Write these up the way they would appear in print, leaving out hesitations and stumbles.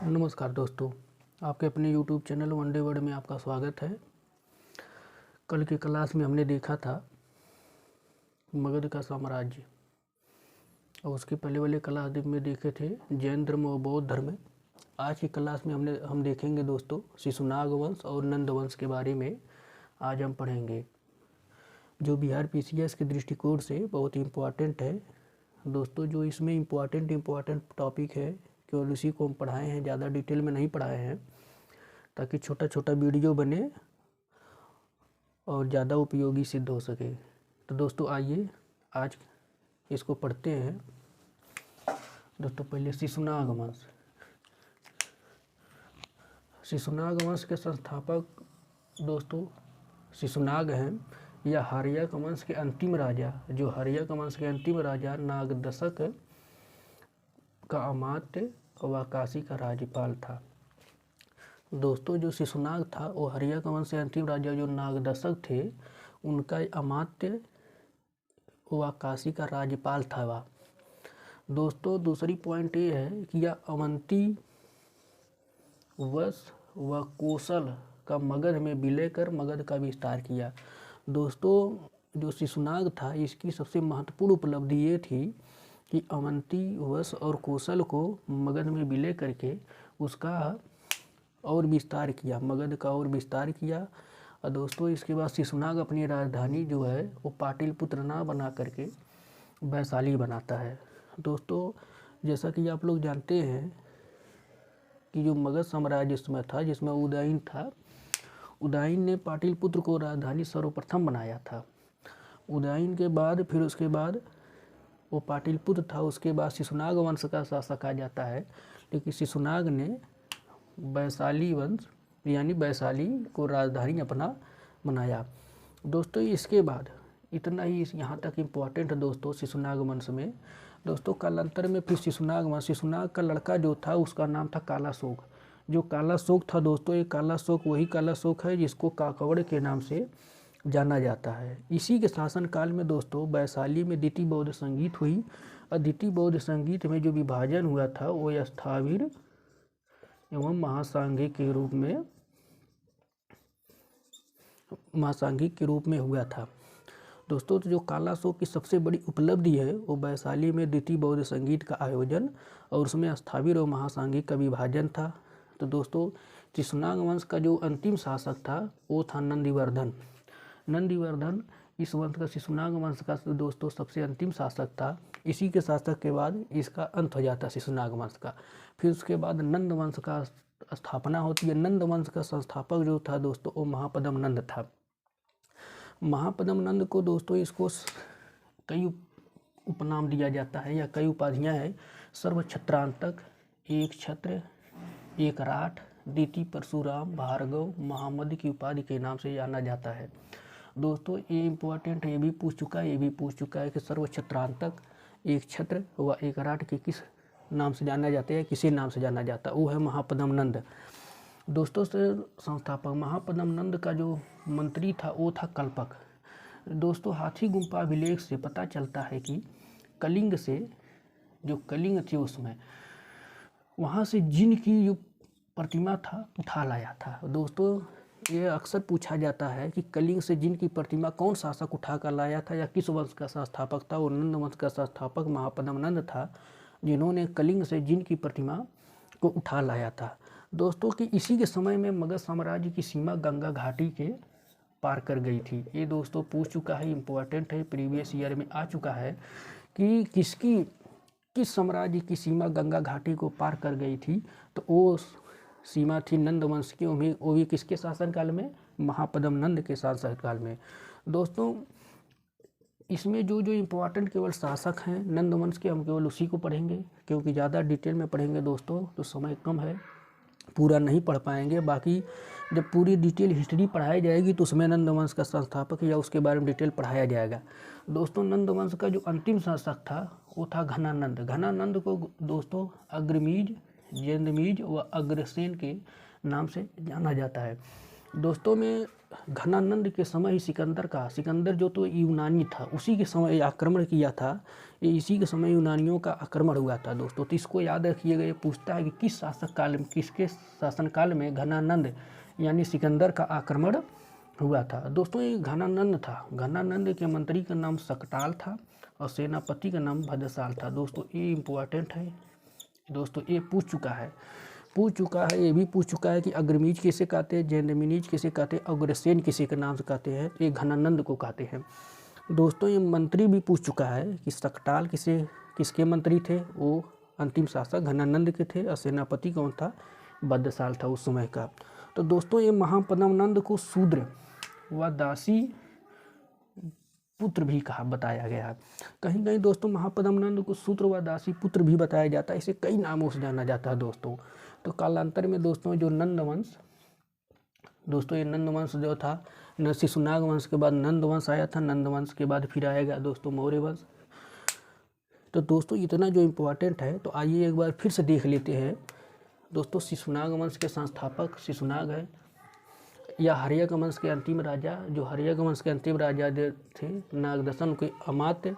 नमस्कार दोस्तों, आपके अपने YouTube चैनल वनडे वर्ल्ड में आपका स्वागत है। कल की क्लास में हमने देखा था मगध का साम्राज्य और उसके पहले वाले क्लास में देखे थे जैन धर्म और बौद्ध धर्म। आज की क्लास में हम देखेंगे दोस्तों शिशुनाग वंश और नंद वंश के बारे में आज हम पढ़ेंगे, जो बिहार PCS के दृष्टिकोण से बहुत इम्पोर्टेंट है दोस्तों। जो इसमें इम्पोर्टेंट टॉपिक है केवल उसी को हम पढ़ाए हैं, ज़्यादा डिटेल में नहीं पढ़ाए हैं ताकि छोटा छोटा वीडियो बने और ज़्यादा उपयोगी सिद्ध हो सके। तो दोस्तों आइए आज इसको पढ़ते हैं। दोस्तों पहले शिशुनाग वंश। शिशुनाग वंश के संस्थापक दोस्तों शिशुनाग हैं। यह हर्यक वंश के अंतिम राजा, जो हर्यक वंश के अंतिम राजा नागदशक का अमात्य व काशी का राज्यपाल था। दोस्तों जो शिशुनाग था वो हर्यक वंश के अंतिम राजा जो नागदशक थे उनका अमात्य व काशी का राज्यपाल था वह। दोस्तों दूसरी पॉइंट ये है कि यह अवंती वश व कौशल का मगध में विलय कर मगध का विस्तार किया। दोस्तों जो शिशुनाग था इसकी सबसे महत्वपूर्ण उपलब्धि ये थी कि अवंती वश और कौशल को मगध में विलय करके उसका और विस्तार किया, मगध का और विस्तार किया। और दोस्तों इसके बाद शिशुनाग अपनी राजधानी जो है वो पाटलिपुत्र ना बना करके वैशाली बनाता है। दोस्तों जैसा कि आप लोग जानते हैं कि जो मगध साम्राज्य इसमें था जिसमें उदयन था, उदयन ने पाटलिपुत्र को राजधानी सर्वप्रथम बनाया था। उदयन के बाद फिर उसके बाद वो पाटलिपुत्र था, उसके बाद शिशुनाग वंश का शासक आ जाता है। लेकिन शिशुनाग ने वैशाली वंश यानी वैशाली को राजधानी अपना बनाया। दोस्तों इसके बाद इतना ही यहाँ तक इम्पोर्टेंट है दोस्तों शिशुनाग वंश में। दोस्तों कालांतर में फिर शिशुनाग का लड़का जो था उसका नाम था कालाशोक। जो कालाशोक था दोस्तों, ये कालाशोक वही कालाशोक है जिसको काकवड़ के नाम से जाना जाता है। इसी के शासनकाल में दोस्तों वैशाली में द्वितीय बौद्ध संगीत हुई और द्वितीय बौद्ध संगीत में जो विभाजन हुआ था वो स्थाविर एवं महासांघिक के रूप में हुआ था। दोस्तों तो जो कालाशोक की सबसे बड़ी उपलब्धि है वो वैशाली में द्वितीय बौद्ध संगीत का आयोजन और उसमें स्थाविर और महासांघिक का विभाजन था। तो दोस्तों शिशुनाग वंश का जो अंतिम शासक था वो था नंदीवर्धन इस वंश का शिशुनाग वंश का दोस्तों सबसे अंतिम शासक था। इसी के शासक के बाद इसका अंत हो जाता है शिशुनाग वंश का। फिर उसके बाद नंद वंश का स्थापना होती है। नंद वंश का संस्थापक जो था दोस्तों वो महापद्म नंद था। महापद्म नंद को दोस्तों इसको कई उपनाम दिया जाता है या कई उपाधियाँ हैं। सर्वछत्रांतक, एक छत्र, एक राठ, द्वितीय परशुराम, भार्गव, महामद की उपाधि के नाम से जाना जाता है। दोस्तों ये इम्पोर्टेंट है, ये भी पूछ चुका है कि सर्वछत्रांतक, एक छत्र व एक राठ के किस नाम से जाना जाता है, किसी नाम से जाना जाता है, वो है महापद्म नंद। दोस्तों से संस्थापक महापद्म नंद का जो मंत्री था वो था कल्पक। दोस्तों हाथी गुम्फा अभिलेख से पता चलता है कि कलिंग से जो कलिंग थी उसमें वहाँ से जिन की जो प्रतिमा था उठा लाया था। दोस्तों ये अक्सर पूछा जाता है कि कलिंग से जिन की प्रतिमा कौन शासक उठा कर लाया था या किस वंश का संस्थापक था। वो नंद वंश का संस्थापक महापद्म नंद था जिन्होंने कलिंग से जिन की प्रतिमा को उठा लाया था। दोस्तों कि इसी के समय में मगध साम्राज्य की सीमा गंगा घाटी के पार कर गई थी। ये दोस्तों पूछ चुका है, इम्पोर्टेंट है, प्रीवियस ईयर में आ चुका है कि किस साम्राज्य की सीमा गंगा घाटी को पार कर गई थी। तो वो सीमा थी नंद वंश की, वो भी किसके शासनकाल में, महापद्म नंद के शासनकाल में। दोस्तों इसमें जो जो इम्पोर्टेंट केवल शासक हैं नंद वंश के, हम केवल उसी को पढ़ेंगे क्योंकि ज़्यादा डिटेल में पढ़ेंगे दोस्तों तो समय कम है, पूरा नहीं पढ़ पाएंगे। बाकी जब पूरी डिटेल हिस्ट्री पढ़ाई जाएगी तो उसमें नंद वंश का संस्थापक या उसके बारे में डिटेल पढ़ाया जाएगा। दोस्तों नंद वंश का जो अंतिम शासक था वो था घनानंद। घनानंद को दोस्तों अग्रमीज, जैंदमीज व अग्रसेन के नाम से जाना जाता है। दोस्तों में घनानंद के समय ही सिकंदर जो तो यूनानी था, उसी के समय आक्रमण किया था। ये इसी के समय यूनानियों का आक्रमण हुआ था दोस्तों। तो इसको याद रखिएगा। ये पूछता है कि किस शासक काल में, किसके शासनकाल में घनानंद यानी सिकंदर का आक्रमण हुआ था। दोस्तों ये घनानंद था। घनानंद के मंत्री का नाम शकटाल था और सेनापति का नाम भद्रसाल था। दोस्तों ये इम्पोर्टेंट है दोस्तों, ये पूछ चुका है। ये भी पूछ चुका है कि अग्रमीज किसे कहते हैं, जैनमिनीज किसे कहते हैं, अग्रसेन किसी के नाम से कहते हैं। ये घनानंद को कहते हैं दोस्तों। ये मंत्री भी पूछ चुका है कि शकटाल किसके मंत्री थे, वो अंतिम शासक घनानंद के थे और सेनापति कौन था, भद्रसाल था उस समय का। तो दोस्तों ये महापद्मनंद को शूद्र व दासी पुत्र भी कहा बताया गया है। कहीं कहीं दोस्तों महापद्मनंद को शूद्र व दासी पुत्र भी बताया जाता है। इसे कई नामों से जाना जाता है दोस्तों। तो कालांतर में दोस्तों जो नंदवंश, दोस्तों ये नंदवंश जो था, शिशुनाग वंश के बाद नंदवंश आया था, नंदवंश के बाद फिर आएगा दोस्तों मौर्य वंश। तो दोस्तों इतना जो इम्पोर्टेंट है, तो आइए एक बार फिर से देख लेते हैं दोस्तों। शिशुनाग वंश के संस्थापक शिशुनाग है, या हर्यक वंश के अंतिम राजा, जो हर्यक वंश के अंतिम राजा थे नागदशन के अमात्य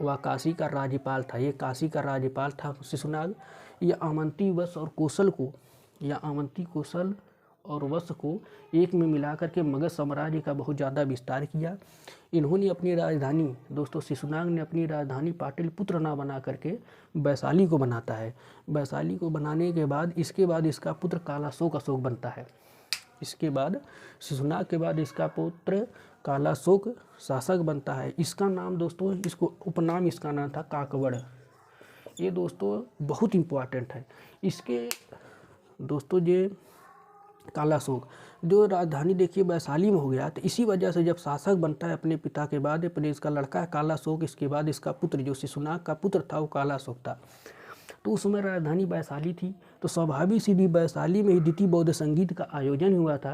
व काशी का राज्यपाल था। ये काशी का राज्यपाल था शिशुनाग। यह अवंती वश और कौशल को, या अवंती कौशल और वश को एक में मिलाकर के मगध साम्राज्य का बहुत ज़्यादा विस्तार किया। इन्होंने अपनी राजधानी, दोस्तों शिशुनाग ने अपनी राजधानी पाटलिपुत्र ना बना करके वैशाली को बनाता है। वैशाली को बनाने के बाद इसका पुत्र कालाशोक अशोक बनता है। इसके बाद शिशुनाग के बाद इसका पुत्र कालाशोक शासक बनता है। इसका नाम दोस्तों, इसको उपनाम इसका नाम था काकवड़। ये दोस्तों बहुत इम्पोर्टेंट है। इसके दोस्तों ये कालाशोक जो राजधानी देखिए वैशाली में हो गया, तो इसी वजह से जब शासक बनता है अपने पिता के बाद, अपने इसका लड़का है कालाशोक, इसके बाद इसका पुत्र जो शिशुनाग का पुत्र था वो कालाशोक था। तो उस समय राजधानी वैशाली थी, तो स्वाभाविक सी भी वैशाली में ही द्वितीय बौद्ध संगीत का आयोजन हुआ था।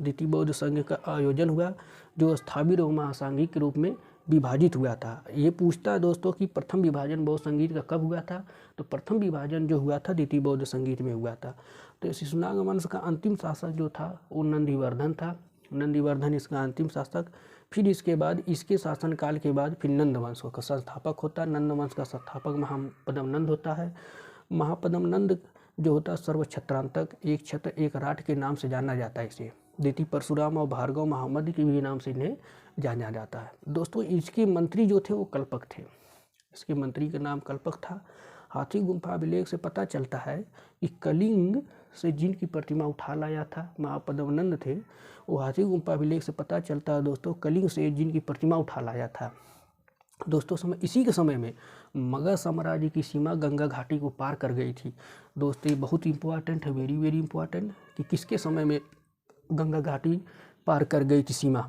द्वितीय बौद्ध संघ का आयोजन हुआ जो स्थावीर और महासांघिक के रूप में विभाजित हुआ था। ये पूछता है दोस्तों कि प्रथम विभाजन बौद्ध संगीत का कब हुआ था, तो प्रथम विभाजन जो हुआ था द्वितीय बौद्ध संगीत में हुआ था। तो शिशुनाग वंश का अंतिम शासक जो था वो नंदीवर्धन था। नंदीवर्धन इसका अंतिम शासक। फिर इसके बाद इसके शासनकाल के बाद फिर नंद वंश का संस्थापक होता है। नंद वंश का संस्थापक महापद्मनंद होता है। महापद्मनंद जो होता है सर्वक्षत्रांतक, एक छत्र एक राट के नाम से जाना जाता है। इसे द्वितीय परशुराम और भार्गव महामद के भी नाम से इन्हें जाना जाता है। दोस्तों इसके मंत्री जो थे वो कल्पक थे। इसके मंत्री का नाम कल्पक था। हाथी गुम्फा अभिलेख से पता चलता है कि कलिंग से जिनकी प्रतिमा उठा लाया था महापद्मनंद थे, वो हाथी गुम्फा अभिलेख से पता चलता है दोस्तों कलिंग से जिनकी प्रतिमा उठा लाया था। दोस्तों इसी के समय में मगध साम्राज्य की सीमा गंगा घाटी को पार कर गई थी। दोस्तों ये बहुत इंपॉर्टेंट है, वेरी वेरी इंपॉर्टेंट, कि किसके समय में गंगा घाटी पार कर गई थी सीमा।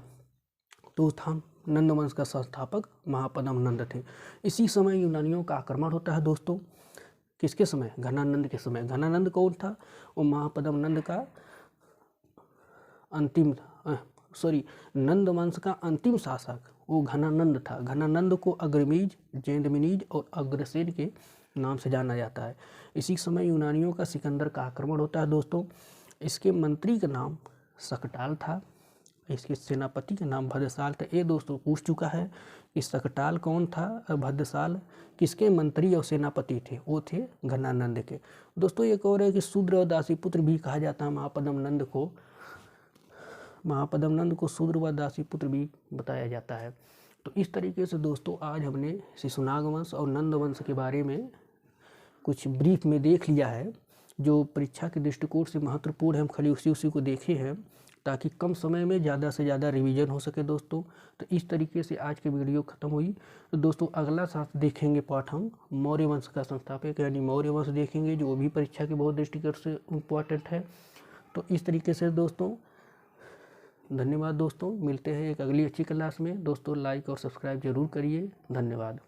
तो था नंद वंश का संस्थापक महापद्मनंद थे। इसी समय यूनानियों का आक्रमण होता है दोस्तों। किसके समय? घनानंद के समय। घनानंद कौन था? वो महापद्मनंद का नंद वंश का अंतिम शासक वो घनानंद था। घनानंद को अग्रमीज, जैनमिनीज और अग्रसेन के नाम से जाना जाता है। इसी समय यूनानियों का सिकंदर का आक्रमण होता है दोस्तों। इसके मंत्री का नाम शकटाल था, इसके सेनापति का नाम भद्रसाल था। ये दोस्तों पूछ चुका है कि शकटाल कौन था और भद्रसाल किसके मंत्री और सेनापति थे? वो थे घनानंद के। दोस्तों एक और है कि शूद्र और दासी पुत्र भी कहा जाता है महापद्मनंद को। महापद्मनंद को शूद्र व दासी पुत्र भी बताया जाता है। तो इस तरीके से दोस्तों आज हमने शिशुनाग वंश और नंद वंश के बारे में कुछ ब्रीफ में देख लिया है, जो परीक्षा के दृष्टिकोण से महत्वपूर्ण है। हम खाली उसी को देखे हैं ताकि कम समय में ज़्यादा से ज़्यादा रिवीजन हो सके दोस्तों। तो इस तरीके से आज की वीडियो ख़त्म हुई। तो दोस्तों अगला साथ देखेंगे पार्ट हम मौर्य वंश का संस्थापक यानी मौर्य वंश देखेंगे, जो भी परीक्षा के बहुत दृष्टिकोण से इम्पोर्टेंट है। तो इस तरीके से दोस्तों धन्यवाद दोस्तों, मिलते हैं एक अगली अच्छी क्लास में। दोस्तों लाइक और सब्सक्राइब जरूर करिए। धन्यवाद।